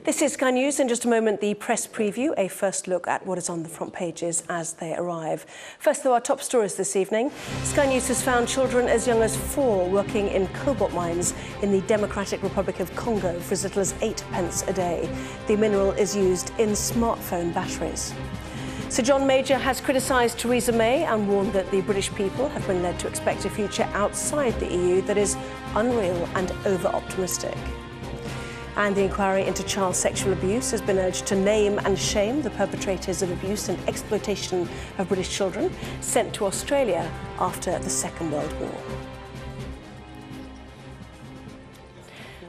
This is Sky News. In just a moment, the press preview, a first look at what is on the front pages as they arrive. First, though, our top stories this evening. Sky News has found children as young as 4 working in cobalt mines in the Democratic Republic of Congo for as little as 8 pence a day. The mineral is used in smartphone batteries. Sir John Major has criticised Theresa May and warned that the British people have been led to expect a future outside the EU that is unreal and over-optimistic. And the inquiry into child sexual abuse has been urged to name and shame the perpetrators of abuse and exploitation of British children sent to Australia after the Second World War.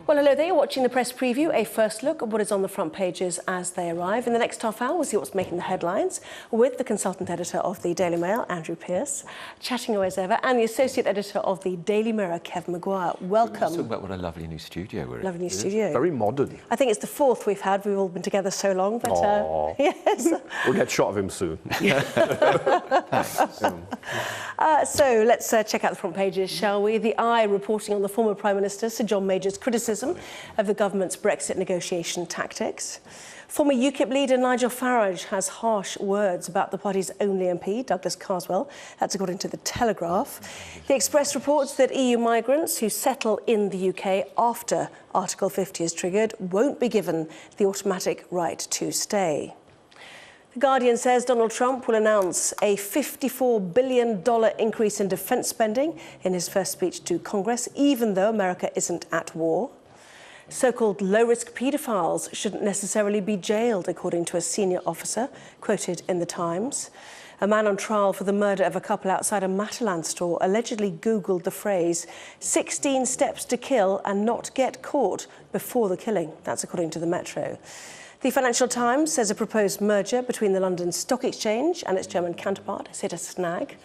Well, hello there. You're watching the press preview, a first look at what is on the front pages as they arrive. In the next half hour, we'll see what's making the headlines with the consultant editor of the Daily Mail, Andrew Pearce, chatting away as ever, and the associate editor of the Daily Mirror, Kevin Maguire. Welcome. Let's talk about what a lovely new studio we're in. Lovely new studio. Very modern. I think it's the 4th we've had. We've all been together so long, but yes. We'll get shot of him soon. So let's check out the front pages, shall we? The Eye reporting on the former Prime Minister, Sir John Major's criticism of the government's Brexit negotiation tactics. Former UKIP leader Nigel Farage has harsh words about the party's only MP, Douglas Carswell. That's according to The Telegraph. The Express reports that EU migrants who settle in the UK after Article 50 is triggered won't be given the automatic right to stay. The Guardian says Donald Trump will announce a $54 billion increase in defence spending in his first speech to Congress, even though America isn't at war. So-called low-risk paedophiles shouldn't necessarily be jailed, according to a senior officer quoted in The Times. A man on trial for the murder of a couple outside a Matalan store allegedly Googled the phrase 16 steps to kill and not get caught before the killing. That's according to the Metro. The Financial Times says a proposed merger between the London Stock Exchange and its German counterpart has hit a snag.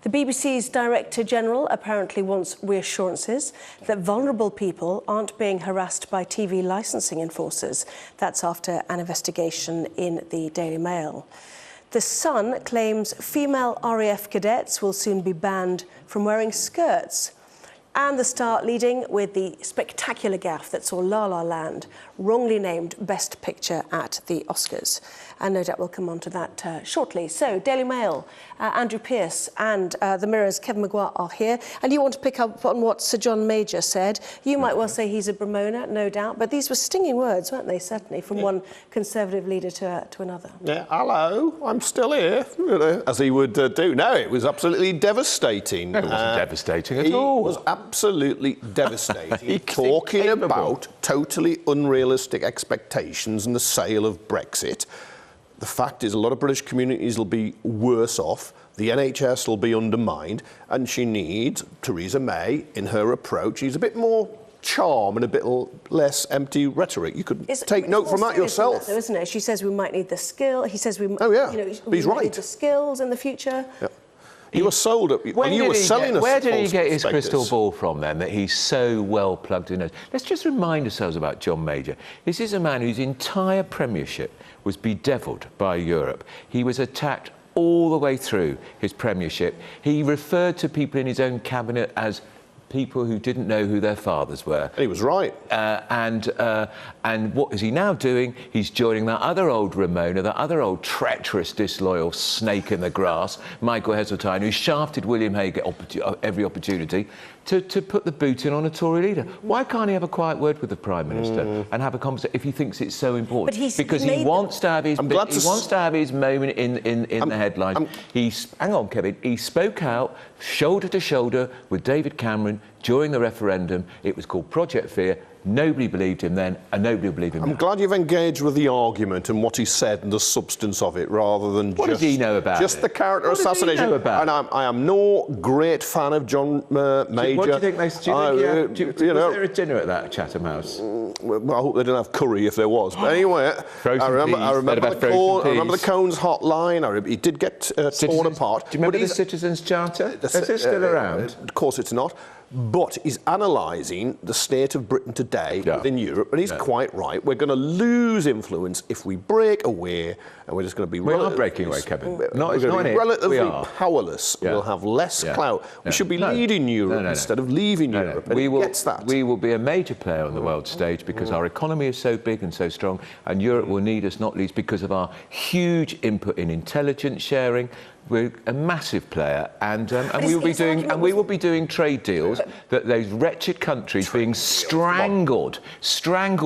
The BBC's Director General apparently wants reassurances that vulnerable people aren't being harassed by TV licensing enforcers. That's after an investigation in the Daily Mail. The Sun claims female RAF cadets will soon be banned from wearing skirts. And The Star leading with the spectacular gaffe that saw La La Land wrongly named Best Picture at the Oscars. And no doubt we'll come on to that shortly. So, Daily Mail, Andrew Pearce and the Mirror's Kevin Maguire are here. And you want to pick up on what Sir John Major said. You might well say he's a Bramona, no doubt. But these were stinging words, weren't they, certainly, from one Conservative leader to another. Yeah, hello, I'm still here, as he would do. No, it was absolutely devastating. No, it wasn't devastating at all. It was absolutely devastating. Talking about totally unrealistic expectations and the sale of Brexit. The fact is, a lot of British communities will be worse off, the NHS will be undermined, and she needs, Theresa May, in her approach, she's a bit more charm and a bit less empty rhetoric. You could take note from that yourself. Though, isn't it? She says we might need the skill. He says we, oh, yeah. We might need the skills in the future. Yeah. You were sold it. Where did he get his crystal ball from then, that he's so well plugged in? Let's just remind ourselves about John Major. This is a man whose entire premiership was bedevilled by Europe. He was attacked all the way through his premiership. He referred to people in his own cabinet as people who didn't know who their fathers were. And he was right. And what is he now doing? He's joining that other old Ramona, that other old treacherous, disloyal snake in the grass, Michael Heseltine, who shafted William Hague at every opportunity to put the boot in on a Tory leader. Why can't he have a quiet word with the Prime Minister and have a conversation if he thinks it's so important? Because he wants to have his moment in the headlines. Hang on, Kevin. He spoke out shoulder to shoulder with David Cameron during the referendum. It was called Project Fear. Nobody believed him then, and nobody will believe him now. I'm glad you've engaged with the argument and what he said and the substance of it, rather than what does he know about just it? The character what assassination. Does he know about and I am no great fan of John Major. What do you think was there a dinner at that Chatham House? Well, I hope they didn't have curry if there was. But anyway, I remember the Cones hotline. He did get torn apart. Do you remember the Citizens' Charter? Is it still around? Of course it's not. but he's analysing the state of Britain today within Europe, and he's quite right. We're going to lose influence if we break away, and we're just going to be... We are breaking away, Kevin. We're going to be relatively powerless. Yeah. We'll have less clout. We should be leading Europe instead of leaving Europe. And we will, gets that. We will be a major player on the world stage because our economy is so big and so strong, and Europe will need us not least because of our huge input in intelligence sharing. We're a massive player, and we will be doing trade deals that those wretched countries being strangled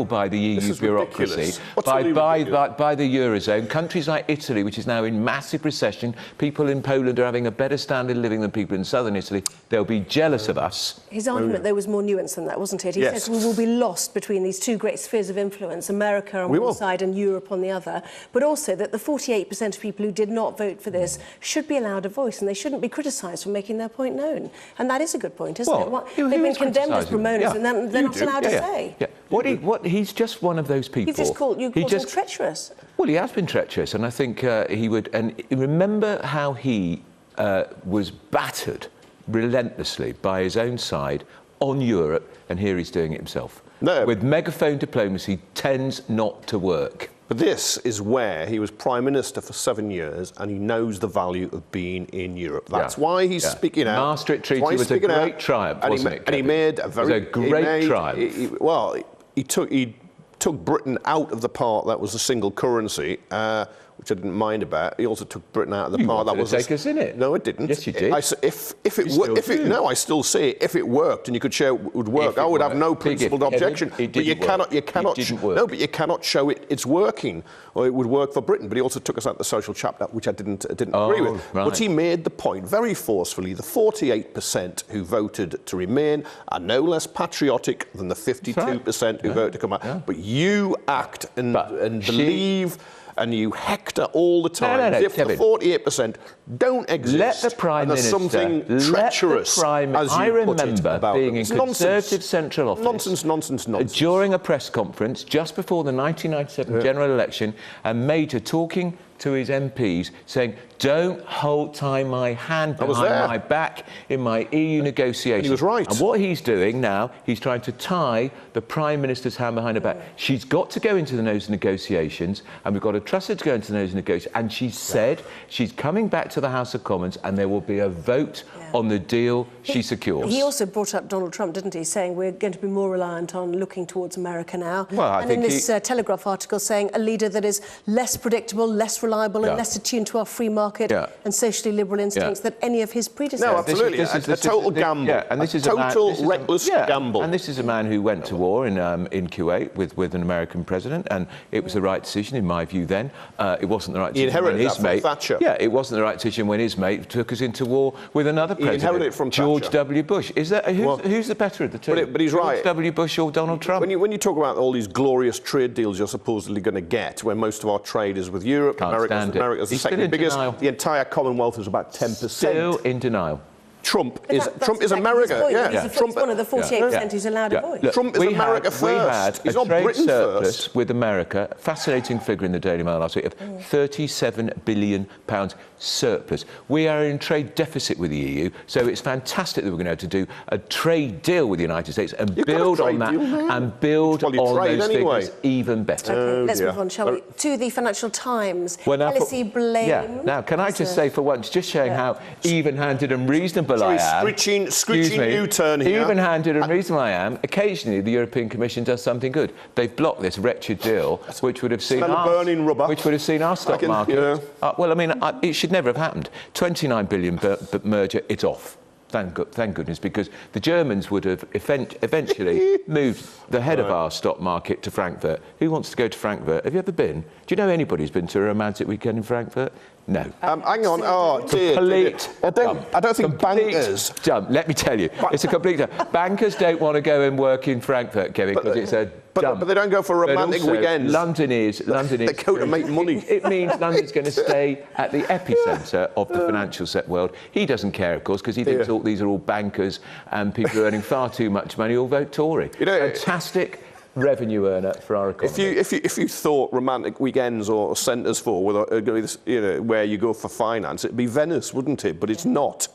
by the EU bureaucracy, by the Eurozone. Countries like Italy, which is now in massive recession, people in Poland are having a better standard of living than people in southern Italy. They'll be jealous of us. His argument, though, was more nuanced than that, wasn't it? He says we will be lost between these two great spheres of influence, America on one side and Europe on the other, but also that the 48% of people who did not vote for this should be allowed a voice, and they shouldn't be criticised for making their point known. And that is a good point, isn't it? They've been condemned as promotioners, and then they're not allowed to say. Yeah. He's just one of those people. You've just called him treacherous. Well, he has been treacherous, and I think he would... And remember how he was battered relentlessly by his own side on Europe, and here he's doing it himself. No. With megaphone diplomacy tends not to work. But this is where he was Prime Minister for 7 years, and he knows the value of being in Europe. That's why he's speaking out. Maastricht Treaty was a great triumph, wasn't it? And he made a very... It was a great triumph. He took Britain out of the part that was a single currency, which I didn't mind about. He also took Britain out of the part that was... take us in it. No, it didn't. Yes, you did. No, I still say if it worked and you could show it would work, I would have no principled objection. But you cannot. No, but you cannot show it's working, or it would work for Britain. But he also took us out the social chapter, which I didn't agree with. Right. But he made the point very forcefully: the 48% who voted to remain are no less patriotic than the 52% who voted to come out. Yeah. But you act and believe. And you hector all the time as if the 48% don't exist. Let the Prime Minister... something treacherous, as you remember being in Conservative Central Office... Nonsense. During a press conference just before the 1997 general election, and Major talking to his MPs saying, don't tie my hand behind my back in my EU negotiations. And he was right. And what he's doing now, he's trying to tie the Prime Minister's hand behind her back. She's got to go into those negotiations, and we've got to trust her to go into those negotiations. And she said she's coming back to the House of Commons, and there will be a vote on the deal she secures. He also brought up Donald Trump, didn't he, saying we're going to be more reliant on looking towards America now. Well, and in this Telegraph article saying a leader that is less predictable, less reliable and less attuned to our free market and socially liberal instincts than any of his predecessors. No, absolutely. This is a total gamble. And this is a reckless gamble. And this is a man who went to war in Kuwait with an American president, and it was the right decision, in my view, then. It wasn't the right decision when his mate... Thatcher. Yeah, it wasn't the right decision when his mate took us into war with another president. He inherited it from George Thatcher. W. Bush. Is that who's the better of the two? But he's right. George W. Bush or Donald Trump? When you talk about all these glorious trade deals you're supposedly going to get, where most of our trade is with Europe, America's the second biggest, the entire Commonwealth is about 10%. Still in denial. Trump is America. He's one of the 48% who's allowed a voice. Trump is America first. We had He's a not trade Britain surplus first. with America, fascinating figure in the Daily Mail last week, of £37 billion surplus. We are in trade deficit with the EU, so it's fantastic that we're going to have to do a trade deal with the United States and build on that and build on those figures even better. Okay, let's move on, shall we? To the Financial Times. Policy blame. Yeah. Now, can I just say for once, just showing how even-handed and reasonable I am. Screeching U-turn here. Even-handed and reasonable I am. Occasionally, the European Commission does something good. They've blocked this wretched deal, which would have seen our stock market. Well, I mean, it should never have happened. 29 billion merger, it's off. Thank goodness, because the Germans would have eventually moved the head of our stock market to Frankfurt. Who wants to go to Frankfurt? Have you ever been? Do you know anybody who's been to a romantic weekend in Frankfurt? No. Hang on. Oh, dear. I don't think bankers... Dump. Let me tell you, it's a complete dump. Bankers don't want to go and work in Frankfurt, Kevin, because it's a dump. But they don't go for romantic weekends. London is... They go to make money. It means London's going to stay at the epicentre of the financial world. He doesn't care, of course, because he thinks these are all bankers and people who are earning far too much money all vote Tory. Fantastic revenue earner for our economy. If you thought romantic weekends or centres for where you go for finance, it'd be Venice, wouldn't it? But it's not.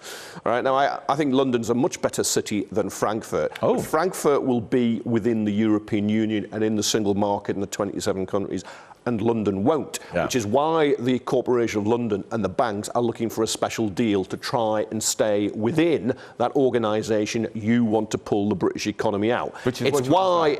All right, now, I think London's a much better city than Frankfurt. Oh. But Frankfurt will be within the European Union and in the single market in the 27 countries, and London won't, which is why the Corporation of London and the banks are looking for a special deal to try and stay within that organisation. You want to pull the British economy out. It's why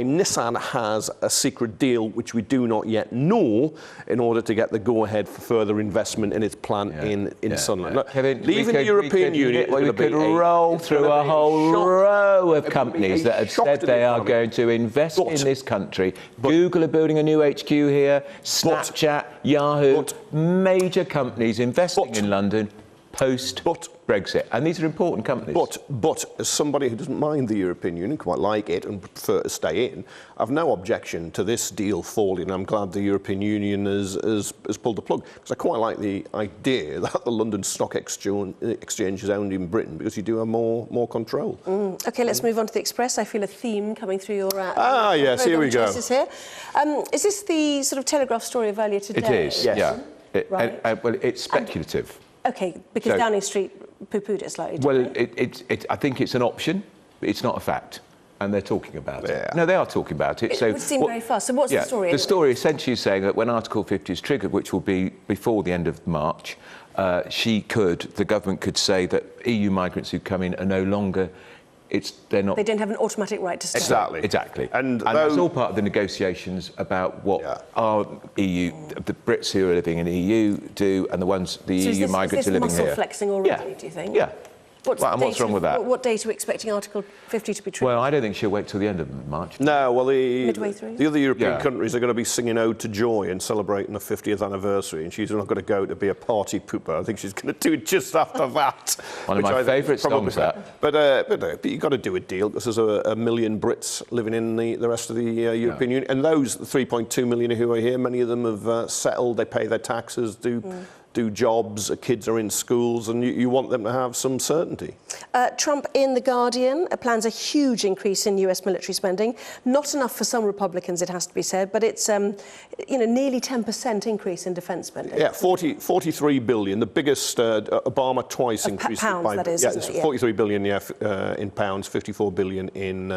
Nissan has a secret deal which we do not yet know in order to get the go-ahead for further investment in its plant in Sunderland. Look, Kevin, leaving the European Union, we could roll through a whole row of companies that have said they are going to invest in this country. Google are building a new HQ here, Snapchat, Yahoo, major companies investing in London post-Brexit. And these are important companies. But as somebody who doesn't mind the European Union, quite like it and prefer to stay in, I've no objection to this deal falling. I'm glad the European Union has pulled the plug, because I quite like the idea that the London Stock Exchange is owned in Britain, because you do have more control. OK, let's move on to the Express. I feel a theme coming through your yes, here we go. Here. Is this the sort of Telegraph story of earlier today? It is, yes. Yeah. Well, it's speculative. OK, because Downing Street poo-pooed it slightly. Well, I think it's an option, but it's not a fact. And they're talking about it. No, they are talking about it. It would seem very fast. So what's the story? The story essentially is saying that when Article 50 is triggered, which will be before the end of March, the government could say that EU migrants who come in are no longer... They don't have an automatic right to stay. Exactly. And that's all part of the negotiations about what our EU, the Brits who are living in the EU do, and the EU migrants are living here. Is this muscle flexing already, do you think? Yeah. What's wrong with that? What date are we expecting Article 50 to be triggered? Well, I don't think she'll wait till the end of March. No, well, midway through? The other European countries are going to be singing Ode to Joy and celebrating the 50th anniversary, and she's not going to go to be a party pooper. I think she's going to do it just after that. One of my favourite songs, that. But you've got to do a deal, because there's a million Brits living in the rest of the European Union, and those 3.2 million who are here, many of them have settled, they pay their taxes, do jobs, kids are in schools, and you want them to have some certainty. Trump in The Guardian plans a huge increase in US military spending. Not enough for some Republicans, it has to be said, but it's nearly 10% increase in defence spending. Yeah, 43 billion, the biggest Obama twice increased pounds, by. That is, yeah, it's 43 billion in pounds, 54 billion in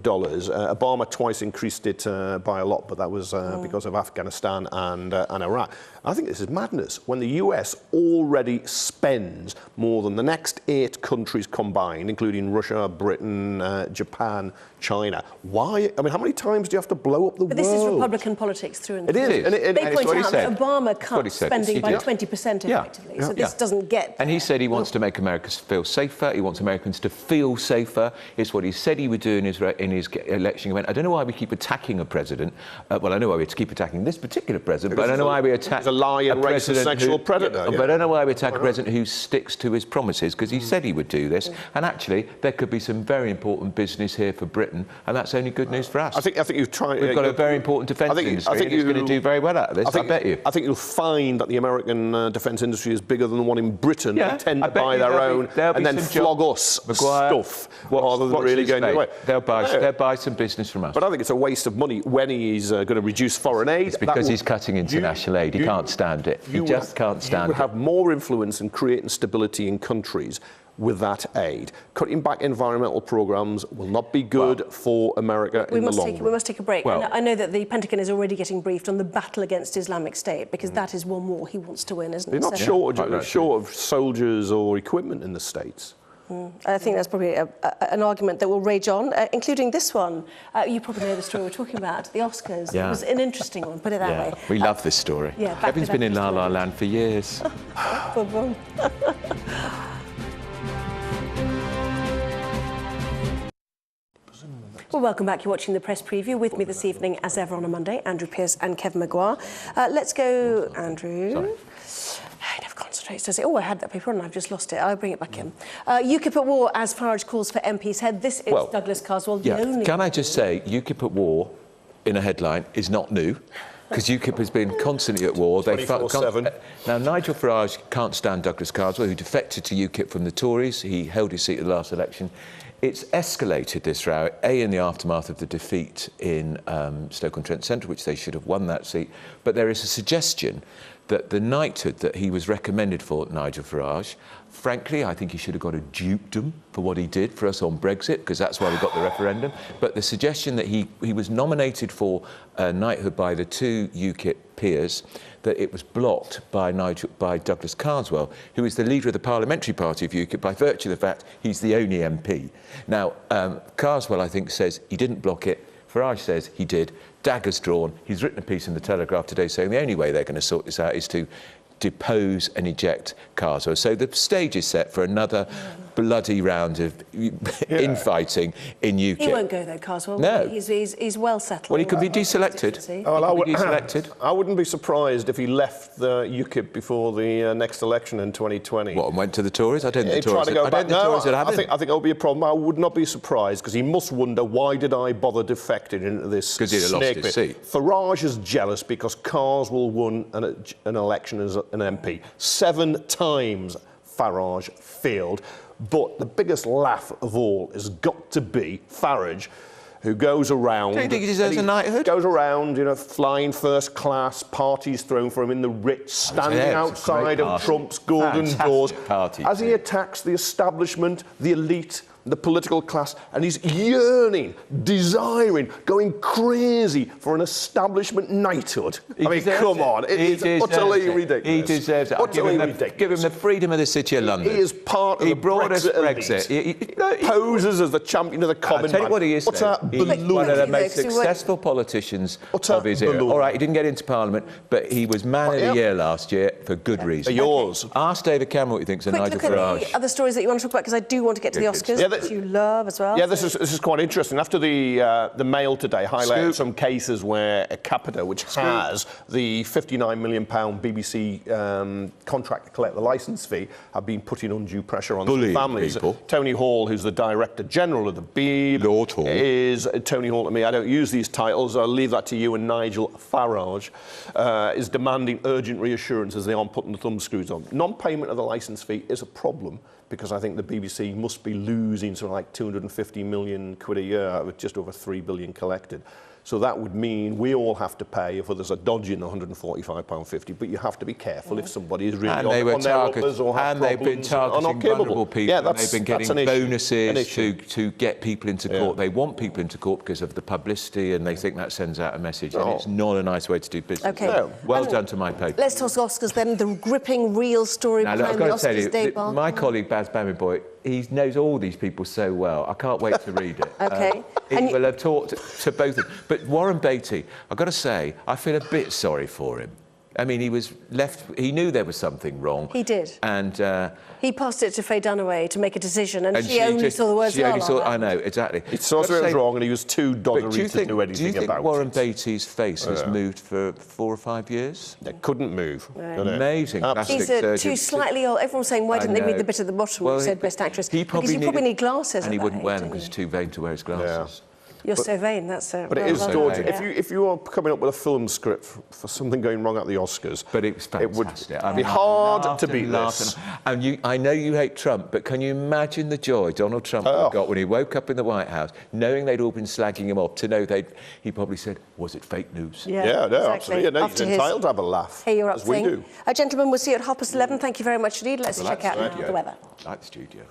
dollars. Obama twice increased it by a lot, but that was because of Afghanistan and Iraq. I think this is madness. When the US already spends more than the next 8 countries combined, including Russia, Britain, Japan, China, why? I mean, how many times do you have to blow up the world? But this is Republican politics through and through. It is. They point out that Obama cut spending by 20% effectively, so this doesn't get... And he said he wants to make Americans feel safer, he wants Americans to feel safer. It's what he said he would do in his election event. I don't know why we keep attacking a president. Well, I know why we keep attacking this particular president, but I don't know why we attack a lion, racist, sexual predator. But I don't know why we attack a president who sticks to his promises, because he said he would do this. And actually, there could be some very important business here for Britain, and that's only good news for us. I think you've tried. We've got a very important defence industry. I think it's going to do very well out of this. I bet you. I think you'll find that the American defence industry is bigger than the one in Britain. They tend to buy their own and then flog us stuff rather than really going away. They'll buy some business from us. But I think it's a waste of money when he's going to reduce foreign aid. It's because he's cutting international aid. He can't stand it. He just can't stand it. You would have more influence in creating stability in countries with that aid. Cutting back environmental programmes will not be good for America in the long run. We must take a break. I know that the Pentagon is already getting briefed on the battle against Islamic State, because that is one war he wants to win, isn't it? They're not short of soldiers or equipment in the States. I think that's probably an argument that will rage on, including this one. You probably know the story we're talking about, the Oscars. It was an interesting one, put it that way. We love this story. Kevin's been in La La Land for years. Well, welcome back. You're watching the press preview. With me this evening, as ever on a Monday, Andrew Pearce and Kevin Maguire. Let's go, Andrew. Sorry. He never concentrates, does he? Oh, I had that paper on and I've just lost it. I'll bring it back in. UKIP at war as Farage calls for MPs head. This is Douglas Carswell, the only... Can I just say, UKIP at war, in a headline, is not new. Because UKIP has been constantly at war. 24/7. Now, Nigel Farage can't stand Douglas Carswell, who defected to UKIP from the Tories. He held his seat at the last election. it's escalated, this row, A, in the aftermath of the defeat in Stoke-on-Trent Central, which they should have won that seat, but there is a suggestion that the knighthood that he was recommended for, Nigel Farage, frankly, I think he should have got a dukedom for what he did for us on Brexit, because that's why we got the referendum. But the suggestion that he was nominated for knighthood by the two UKIP peers, that it was blocked by Douglas Carswell, who is the leader of the parliamentary party of UKIP by virtue of the fact he's the only MP. Now, Carswell, I think, says he didn't block it. Farage says he did. Daggers drawn. He's written a piece in the Telegraph today saying the only way they're going to sort this out is to depose and eject Carswell. So the stage is set for another bloody round of infighting in UKIP. He won't go there, Carswell. No. He's well settled. Well, he could be deselected. I wouldn't be surprised if he left the UKIP before the next election in 2020. What, and went to the Tories? I don't think the Tories I think it'll be a problem. I would not be surprised, because he must wonder, why did I bother defecting into this snake Because he'd have lost his seat. Farage is jealous because Carswell won an election as an MP. 7 times Farage failed. But the biggest laugh of all has got to be Farage, who goes around... Don't you think he deserves a knighthood? Goes around, you know, flying first class, parties thrown for him in the Ritz, standing outside of Trump's golden doors, as he attacks the establishment, the elite, the political class, and he's yearning, desiring, going crazy for an establishment knighthood. I mean, come on, it is utterly ridiculous. He deserves it. Utterly ridiculous. Give him the freedom of the City of London. He is part of the Brexit elite. He poses as the champion of the common man. I'll tell you what he is, What's that? He's one of the most successful politicians of his era. All right, he didn't get into Parliament, but he was Man of the Year last year for good reason. Yours. Ask David Cameron what he thinks of Nigel Quick look Farage. at the other stories that you want to talk about, because I do want to get to the Oscars, which you love as well. Yeah, this is quite interesting. After the Mail today highlighted some cases where Capita, which has the £59 million BBC contract to collect the licence fee, have been putting undue pressure on some families. People. Tony Hall, who's the Director General of the Beeb, Lord Hall. is Tony Hall to me. I don't use these titles. I'll leave that to you. And Nigel Farage is demanding urgent reassurance as they aren't putting the thumbscrews on. Non-payment of the licence fee is a problem, because I think the BBC must be losing something like 250 million quid a year with just over 3 billion collected. So that would mean we all have to pay if there's a dodge in the £145.50, but you have to be careful if somebody is really on their uppers or have they've been targeting vulnerable people. Yeah, and they've been getting bonuses to get people into court. They want people into court because of the publicity, and they think that sends out a message. And it's not a nice way to do business. Okay. No. Well done to my paper. Let's talk Oscars then. The gripping, real story Now, behind look, the I've got to Oscars tell you, debut. my colleague Baz Bamidboy, he knows all these people so well. I can't wait to read it. Okay. He will have talked to both of them. But Warren Beatty, I've got to say, I feel a bit sorry for him. I mean, he was left... He knew there was something wrong. He did. And... he passed it to Faye Dunaway to make a decision, and she only saw the words She only saw... la. I know, exactly. He saw it was wrong, and he was too doddery to do anything about it. Do you think Warren Beatty's face has moved for 4 or 5 years? It couldn't move. Right. Amazing. She's too slightly old. Everyone was saying, why didn't they read the bit at the bottom where it said Best Actress? Because you probably need glasses. And he at wouldn't that wear age, them because didn't he's too vain to wear his glasses. You're so vain, that's it. But it is daunting. If you are coming up with a film script for something going wrong at the Oscars... But it was fantastic. It would be hard to beat this. And I know you hate Trump, but can you imagine the joy Donald Trump got when he woke up in the White House, knowing they'd all been slagging him off, to know he probably said, was it fake news? Yeah, no, exactly. absolutely. Yeah, he's entitled to have a laugh. Hey, you're up as we do. Gentlemen, we'll see you at 11:30. Thank you very much indeed. Let's check out the weather. Like the studio.